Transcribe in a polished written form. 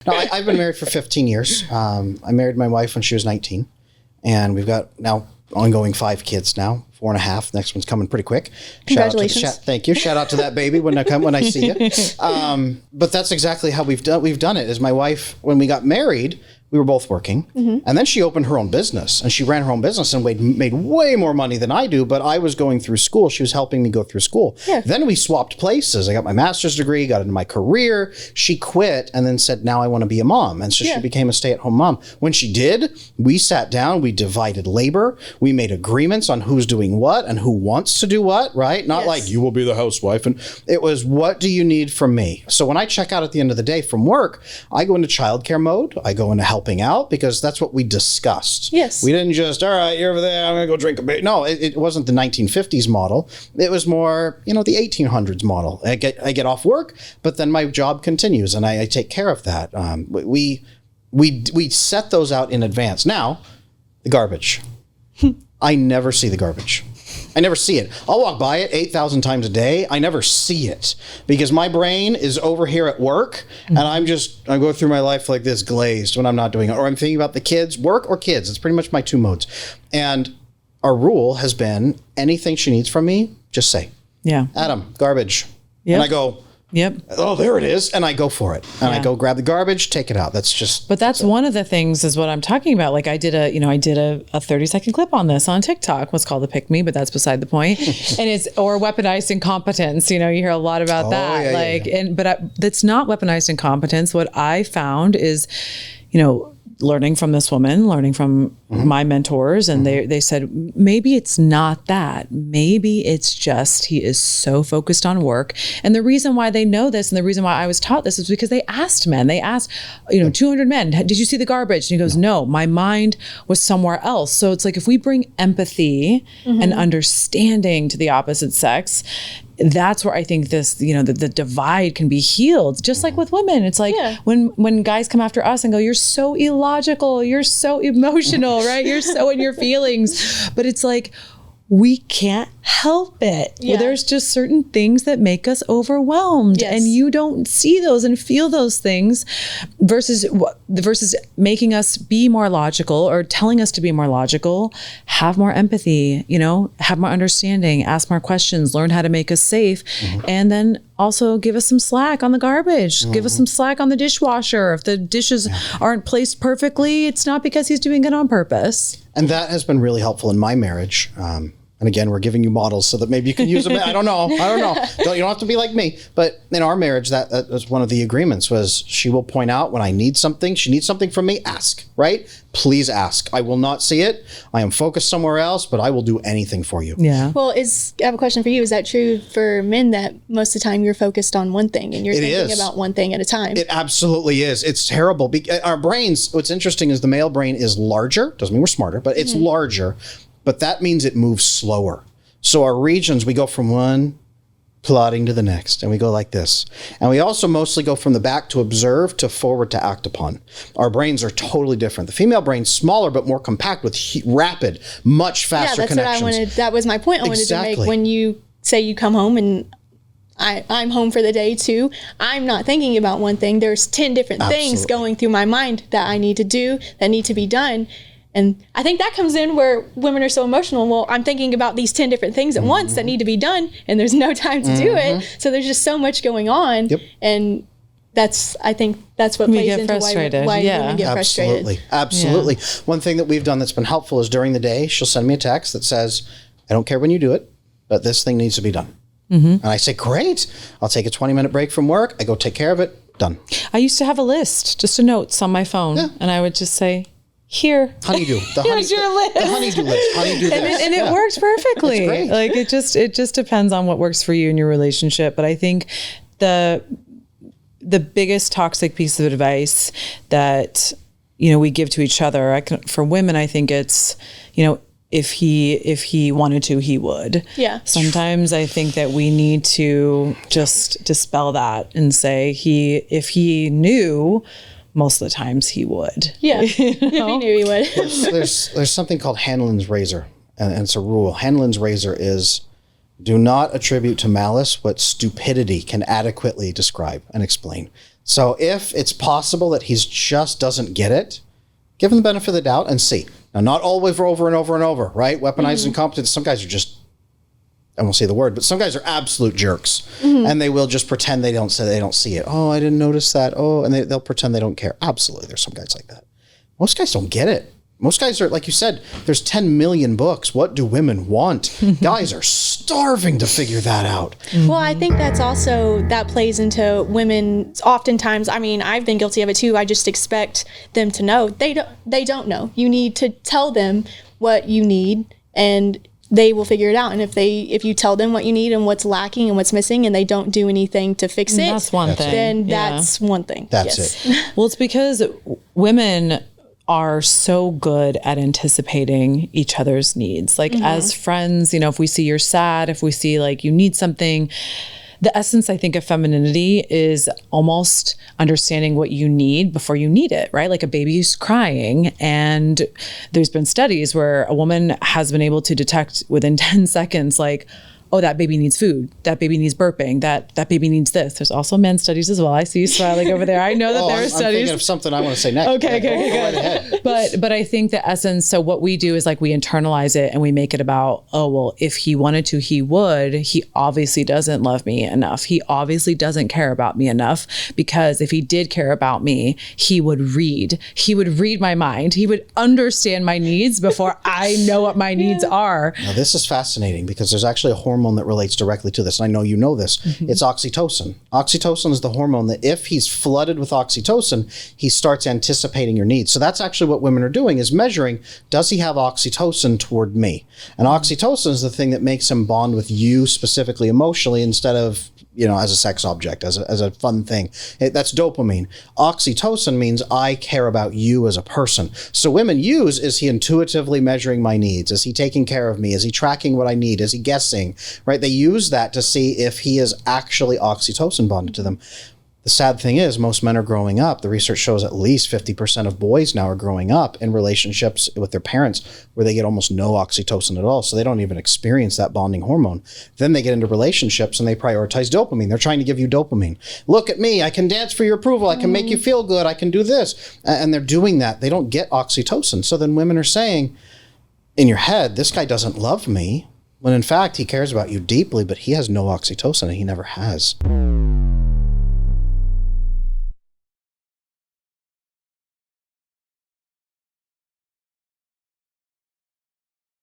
No, I've been married for 15 years. I married my wife when she was 19, and we've got now ongoing 5 kids now, 4.5. Next one's coming pretty quick. Congratulations. Thank you. Shout out to that baby when I see you. But that's exactly how we've done it. Is my wife, when we got married, we were both working, and then she opened her own business, and she ran her own business and made way more money than I do. But I was going through school; she was helping me go through school. Yeah. Then we swapped places. I got my master's degree, got into my career. She quit, and then said, "Now I want to be a mom," and so she became a stay-at-home mom. When she did, we sat down, we divided labor, we made agreements on who's doing what and who wants to do what. Right? Not like you will be the housewife, and it was, what do you need from me? So when I check out at the end of the day from work, I go into childcare mode. I go into helping out, because that's what we discussed. Yes. We didn't just, all right, you're over there, I'm going to go drink a beer. No, it wasn't the 1950s model. It was more, the 1800s model. I get off work, but then my job continues, and I take care of that. We set those out in advance. Now, the garbage. I never see the garbage. I never see it. I'll walk by it 8,000 times a day. I never see it because my brain is over here at work, and I go through my life like this, glazed, when I'm not doing it. Or I'm thinking about the kids, work or kids. It's pretty much my 2 modes. And our rule has been, anything she needs from me, just say, Adam, garbage. Yep. And I go, Yep. Oh, there it is. And I go for it. And I go grab the garbage, take it out. But that's one of the things is what I'm talking about. Like I did a 30-second clip on this on TikTok. What's called the pick me, but that's beside the point. And or weaponized incompetence. You hear a lot about that. But that's not weaponized incompetence. What I found is, learning from this woman, learning from my mentors, and they said, maybe it's not that. Maybe it's just he is so focused on work. And the reason why they know this and the reason why I was taught this is because they asked men. They asked, 200 men, did you see the garbage? And he goes, no, my mind was somewhere else. So it's like if we bring empathy and understanding to the opposite sex, that's where I think this, the divide can be healed. Just like with women, it's like when guys come after us and go, you're so illogical, you're so emotional, right? You're so in your feelings. But it's like, we can't help it. Yeah. Well, there's just certain things that make us overwhelmed, and you don't see those and feel those things versus making us be more logical or telling us to be more logical. Have more empathy, have more understanding, ask more questions, learn how to make us safe, and then also give us some slack on the garbage, give us some slack on the dishwasher. If the dishes aren't placed perfectly, it's not because he's doing it on purpose. And that has been really helpful in my marriage. And again, we're giving you models so that maybe you can use them. I don't know. You don't have to be like me. But in our marriage, that was one of the agreements was she will point out when I need something. She needs something from me. Ask, right? Please ask. I will not see it. I am focused somewhere else, but I will do anything for you. Yeah. Well, I have a question for you. Is that true for men that most of the time you're focused on one thing and you're thinking about one thing at a time? It absolutely is. It's terrible. Our brains, what's interesting is the male brain is larger. Doesn't mean we're smarter, but it's larger. But that means it moves slower. So our regions, we go from one plotting to the next, and we go like this. And we also mostly go from the back to observe to forward to act upon. Our brains are totally different. The female brain's smaller, but more compact with rapid, much faster connections. What I wanted. That was my point I wanted to make. When you say you come home and I'm home for the day too, I'm not thinking about one thing. There's 10 different things going through my mind that I need to do, that need to be done. And I think that comes in where women are so emotional. Well, I'm thinking about these 10 different things at once that need to be done, and there's no time to do it. So there's just so much going on. Yep. And I think that's what plays into why women get frustrated. Absolutely. Yeah. One thing that we've done that's been helpful is during the day, she'll send me a text that says, I don't care when you do it, but this thing needs to be done. And I say, great. I'll take a 20-minute break from work. I go take care of it. Done. I used to have a list, just a notes on my phone. Yeah. And I would just say, here. Honeydew. Here's your list. The honeydew list. Honeydew this. And it works perfectly. It's great. Like it just depends on what works for you in your relationship. But I think the biggest toxic piece of advice that, we give to each other, for women, I think it's, if he wanted to, he would. Yeah. Sometimes I think that we need to just dispel that and say if he knew, most of the times he would. Yeah, if he knew he would. There's something called Hanlon's razor, and it's a rule. Hanlon's razor is, do not attribute to malice what stupidity can adequately describe and explain. So if it's possible that he's just doesn't get it, give him the benefit of the doubt and see. Now, not always over and over and over, right? Weaponized incompetence. Some guys are just, I won't say the word, but some guys are absolute jerks, and they will just pretend they don't see it. Oh, I didn't notice that. Oh, and they'll pretend they don't care. Absolutely, there's some guys like that. Most guys don't get it. Most guys are, like you said, there's 10 million books. What do women want? Guys are starving to figure that out. Well, I think that plays into women oftentimes. I mean, I've been guilty of it too. I just expect them to know. They don't know. You need to tell them what you need, and they will figure it out. And if you tell them what you need and what's lacking and what's missing, and they don't do anything to fix it, that's one thing. Then that's one thing. That's it. Well, it's because women are so good at anticipating each other's needs. Like as friends, if we see you're sad, if we see like you need something, the essence, I think, of femininity is almost understanding what you need before you need it, right? Like a baby's crying, and there's been studies where a woman has been able to detect within 10 seconds, like, oh, that baby needs food. That baby needs burping. That baby needs this. There's also men's studies as well. I see you smiling over there. I know that there are studies. I'm thinking of something I want to say next. Okay, good. But I think the essence, so what we do is like we internalize it and we make it about, oh, well, if he wanted to, he would. He obviously doesn't love me enough. He obviously doesn't care about me enough, because if he did care about me, he would read. He would read my mind. He would understand my needs before I know what my needs are. Now, this is fascinating because there's actually a hormone that relates directly to this, and I know you know this. It's oxytocin. Oxytocin is the hormone that if he's flooded with oxytocin, he starts anticipating your needs. So that's actually what women are doing, is measuring, does he have oxytocin toward me? And oxytocin is the thing that makes him bond with you specifically emotionally, instead of as a sex object, as a fun thing. That's dopamine. Oxytocin means I care about you as a person. So women use, is he intuitively measuring my needs? Is he taking care of me? Is he tracking what I need? Is he guessing? Right? They use that to see if he is actually oxytocin bonded to them. The sad thing is, most men are growing up. The research shows at least 50% of boys now are growing up in relationships with their parents where they get almost no oxytocin at all. So they don't even experience that bonding hormone. Then they get into relationships and they prioritize dopamine. They're trying to give you dopamine. Look at me. I can dance for your approval. I can make you feel good. I can do this. And they're doing that. They don't get oxytocin. So then women are saying, in your head, this guy doesn't love me, when in fact he cares about you deeply, but he has no oxytocin and he never has.